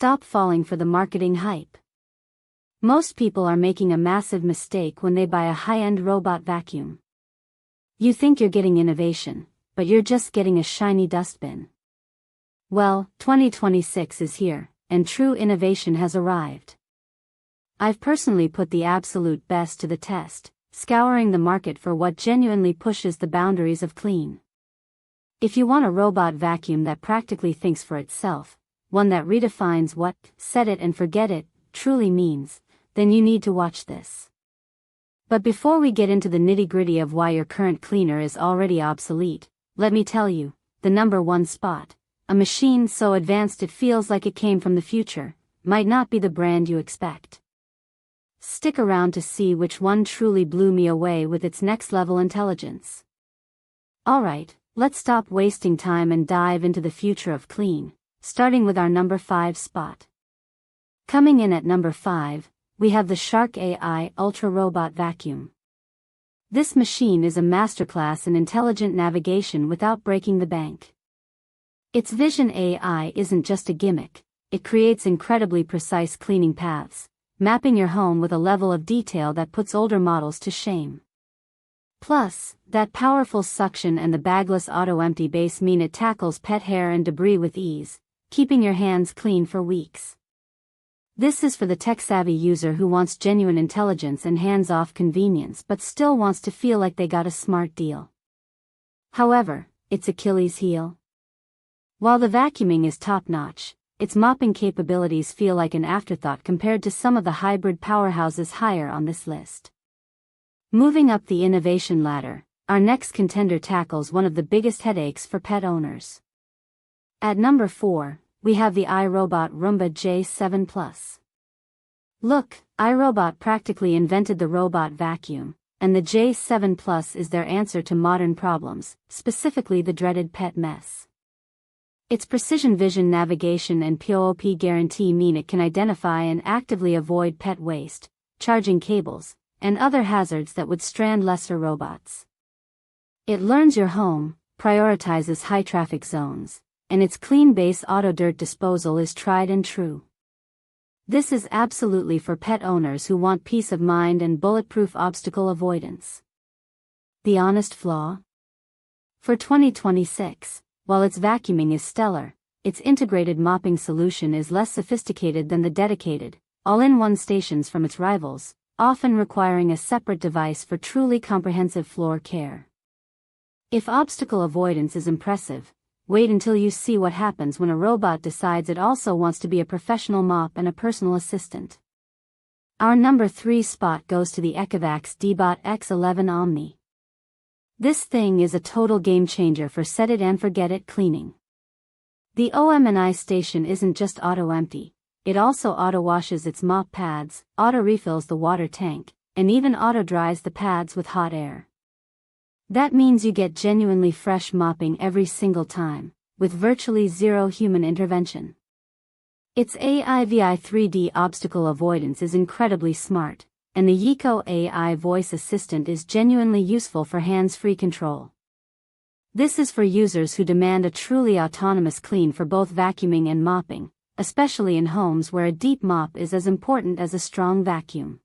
stop falling for the marketing hype. Most people are making a massive mistake when they buy a high-end robot vacuum. You think you're getting innovation, but you're just getting a shiny dustbin. Well, 2026 is here, and true innovation has arrived. I've personally put the absolute best to the test, scouring the market for what genuinely pushes the boundaries of clean. If you want a robot vacuum that practically thinks for itself, one that redefines what set it and forget it truly means, then you need to watch this. But before we get into the nitty-gritty of why your current cleaner is already obsolete, let me tell you, the number one spot, a machine so advanced it feels like it came from the future, might not be the brand you expect. Stick around to see which one truly blew me away with its next-level intelligence. Alright, let's stop wasting time and dive into the future of clean, starting with our number 5 spot. Coming in at number 5, we have the Shark AI Ultra Robot Vacuum. This machine is a masterclass in intelligent navigation without breaking the bank. Its vision AI isn't just a gimmick, it creates incredibly precise cleaning paths, mapping your home with a level of detail that puts older models to shame. Plus, that powerful suction and the bagless auto-empty base mean it tackles pet hair and debris with ease, keeping your hands clean for weeks. This is for the tech-savvy user who wants genuine intelligence and hands-off convenience but still wants to feel like they got a smart deal. However, its Achilles heel? While the vacuuming is top-notch, its mopping capabilities feel like an afterthought compared to some of the hybrid powerhouses higher on this list. Moving up the innovation ladder, our next contender tackles one of the biggest headaches for pet owners. At number 4, we have the iRobot Roomba J7 Plus. Look, iRobot practically invented the robot vacuum, and the J7 Plus is their answer to modern problems, specifically the dreaded pet mess. Its precision vision navigation and POP guarantee mean it can identify and actively avoid pet waste, charging cables, and other hazards that would strand lesser robots. It learns your home, prioritizes high-traffic zones, and its clean base auto dirt disposal is tried and true. This is absolutely for pet owners who want peace of mind and bulletproof obstacle avoidance. The honest flaw? For 2026, while its vacuuming is stellar, its integrated mopping solution is less sophisticated than the dedicated, all-in-one stations from its rivals, often requiring a separate device for truly comprehensive floor care. If obstacle avoidance is impressive, wait until you see what happens when a robot decides it also wants to be a professional mop and a personal assistant. Our number 3 spot goes to the Ecovacs Deebot X11 Omni. This thing is a total game changer for set it and forget it cleaning. The OMNI station isn't just auto-empty, it also auto-washes its mop pads, auto-refills the water tank, and even auto-dries the pads with hot air. That means you get genuinely fresh mopping every single time, with virtually zero human intervention. Its AIVI 3D obstacle avoidance is incredibly smart, and the Yeeko AI voice assistant is genuinely useful for hands-free control. This is for users who demand a truly autonomous clean for both vacuuming and mopping, especially in homes where a deep mop is as important as a strong vacuum.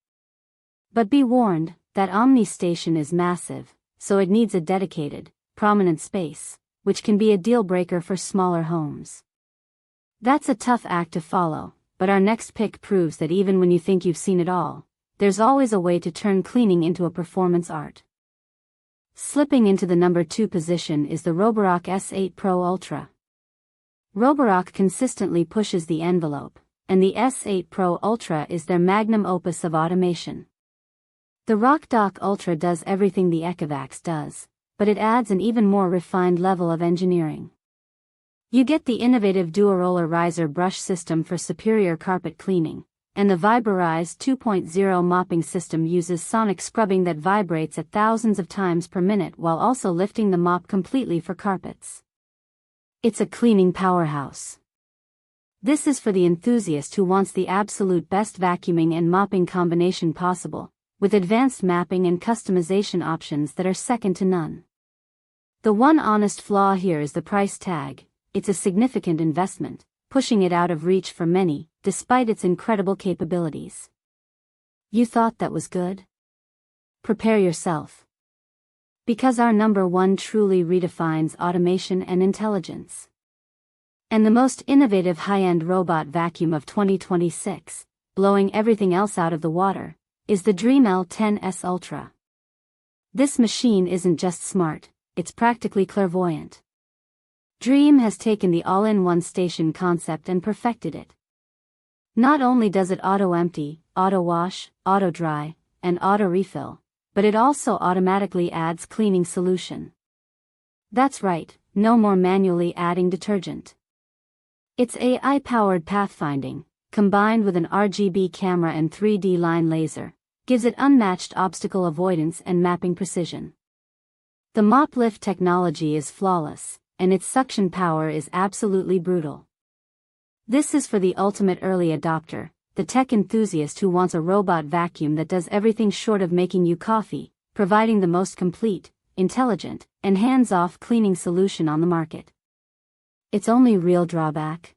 But be warned, that Omni station is massive, so it needs a dedicated, prominent space, which can be a deal-breaker for smaller homes. That's a tough act to follow, but our next pick proves that even when you think you've seen it all, there's always a way to turn cleaning into a performance art. Slipping into the number 2 position is the Roborock S8 Pro Ultra. Roborock consistently pushes the envelope, and the S8 Pro Ultra is their magnum opus of automation. The RockDock Ultra does everything the Ecovacs does, but it adds an even more refined level of engineering. You get the innovative dual-roller riser brush system for superior carpet cleaning, and the Viborize 2.0 mopping system uses sonic scrubbing that vibrates at thousands of times per minute while also lifting the mop completely for carpets. It's a cleaning powerhouse. This is for the enthusiast who wants the absolute best vacuuming and mopping combination possible, with advanced mapping and customization options that are second to none. The one honest flaw here is the price tag. It's a significant investment, pushing it out of reach for many, despite its incredible capabilities. You thought that was good? Prepare yourself. Because our number one truly redefines automation and intelligence. And the most innovative high-end robot vacuum of 2026, blowing everything else out of the water, is the DreameL10s Ultra. This machine isn't just smart, it's practically clairvoyant. Dream has taken the all-in-one station concept and perfected it. Not only does it auto-empty, auto-wash, auto-dry, and auto-refill, but it also automatically adds cleaning solution. That's right, no more manually adding detergent. Its AI-powered pathfinding, combined with an RGB camera and 3D line laser, gives it unmatched obstacle avoidance and mapping precision. The mop lift technology is flawless, and its suction power is absolutely brutal. This is for the ultimate early adopter, the tech enthusiast who wants a robot vacuum that does everything short of making you coffee, providing the most complete, intelligent, and hands-off cleaning solution on the market. Its only real drawback?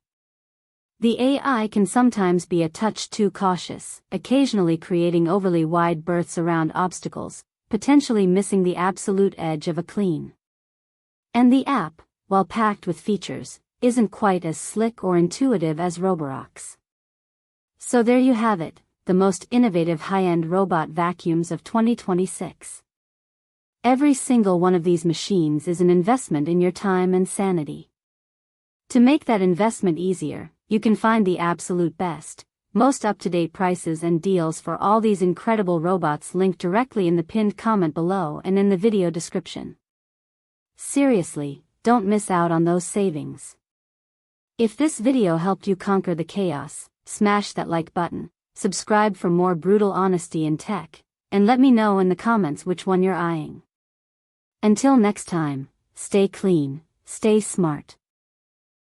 The AI can sometimes be a touch too cautious, occasionally creating overly wide berths around obstacles, potentially missing the absolute edge of a clean. And the app, while packed with features, isn't quite as slick or intuitive as Roborock's. So there you have it, the most innovative high-end robot vacuums of 2026. Every single one of these machines is an investment in your time and sanity. To make that investment easier, you can find the absolute best, most up-to-date prices and deals for all these incredible robots linked directly in the pinned comment below and in the video description. Seriously, don't miss out on those savings. If this video helped you conquer the chaos, smash that like button, subscribe for more brutal honesty in tech, and let me know in the comments which one you're eyeing. Until next time, stay clean, stay smart.